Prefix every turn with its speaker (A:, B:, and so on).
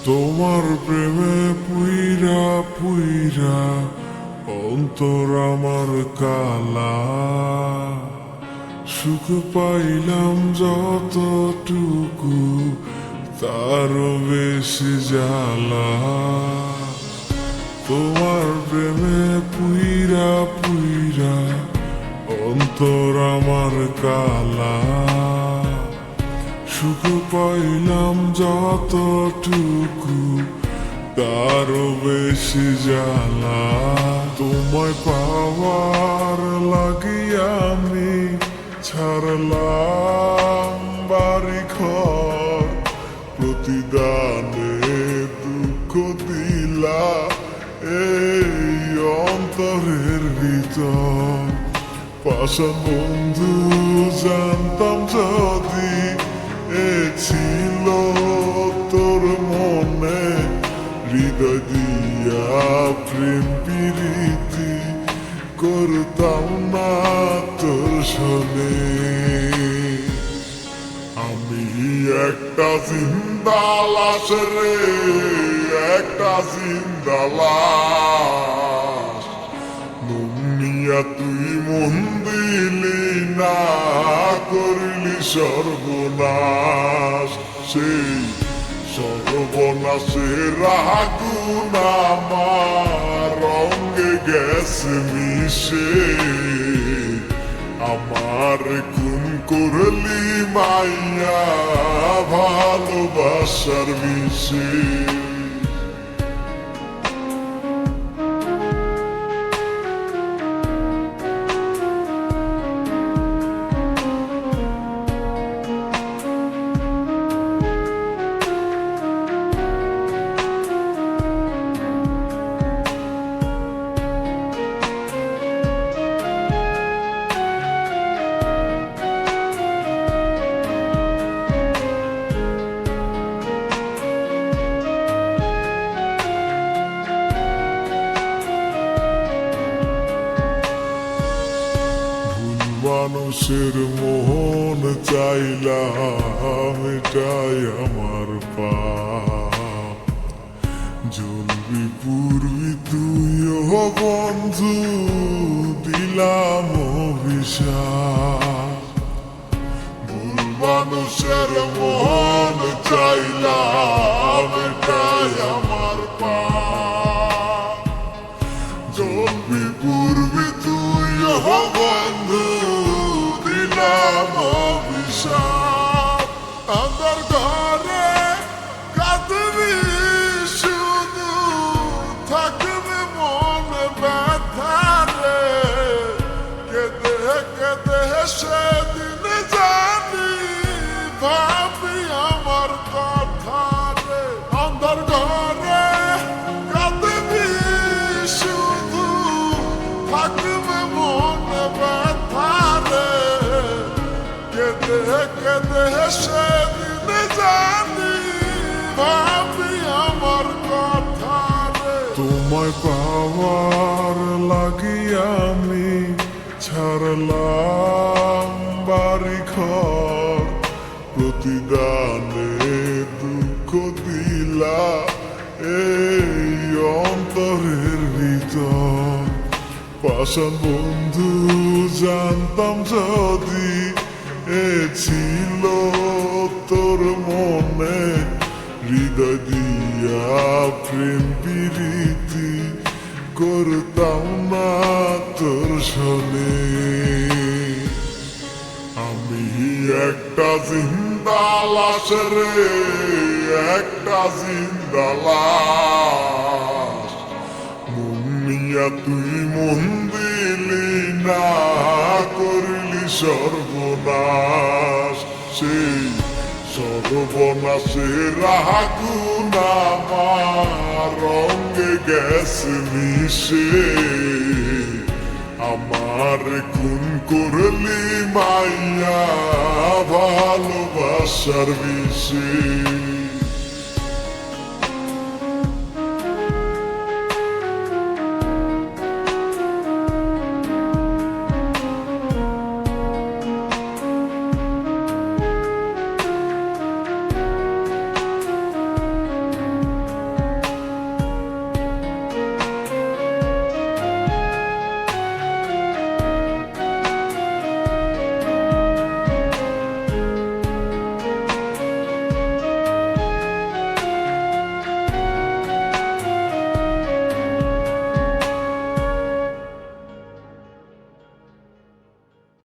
A: তোমার প্রেমে পুইরা পুইরা অন্তর আমার কালা, সুখ পাইলাম যতটুকু তারও বেশি জ্বালা। তোমার প্রেমে পুইরা পুইরা অন্তর আমার কালা, সুখ পাইলাম যতটুকু তারও বেশি জ্বালা। তোমায় পাওয়ার লাগিয়া আমি ছাড়লাম বাড়ি ঘর, প্রতিদানে দুঃখ দিলা এই অন্তরের ভিতর। পাশান বন্ধু জানতাম যদি এ ছিল তোর মনে, হৃদয় দিয়া প্রেম প্রীতি করতাম না তোর শোনে। আমি একটা জিন্দা লাশ রে, একটা জিন্দা লাশ। নুনিয়া তুই মন দিলি না, করলি সর্বনাশ। সেই সর্বনাশের আগুন আমার রঙে গেছে মিশে। আমার খুন করলি মাইয়া ভালোবাসার বিষে। মানুষের মোহন চাইলাম এটাই আমার পাপ। জ্বলবি পুরবি তুইও বন্ধু, দিলাম অভিশাপ। ভুল মানুষের মোহন চাইলাম এটাই আমার পাপ। জ্বলবি পুরবি তুইও বন্ধু, দিলাম অভিশাপ। আমার ঘরে কাঁদবি শুধু, থাকবে মনে ব্যথা রে। কেঁদে কেঁদে সেদিন জানি ভাবি আমার কথা রে। আমার ঘরে কাঁদবি শুধু, থাকবে মনে ব্যথা রে। কেঁদে কেঁদে সেদিন জানি ভাবি আমার কথা রে। তোমায় পাওয়ার লাগিয়া আমি ছাড়লাম বাড়ি ঘর, প্রতিদানে দুঃখ দিলা এই অন্তরের ভিতর। পাশান বন্ধু জানতাম যদি এ ছিল তোর মনে, হৃদয় দিয়া প্রেম প্রীতি করতাম না তোর শোনে। আমি একটা জিন্দা লাশ রে, একটা জিন্দা লাশ। মুনিয়া তুই মন দিলি না, করলি সর্বনাশ। সেই সর্বনাশের আগুন আমার রঙে গেছে মিশে। আমার খুন করলি মাইয়া ভালোবাসার বিষে।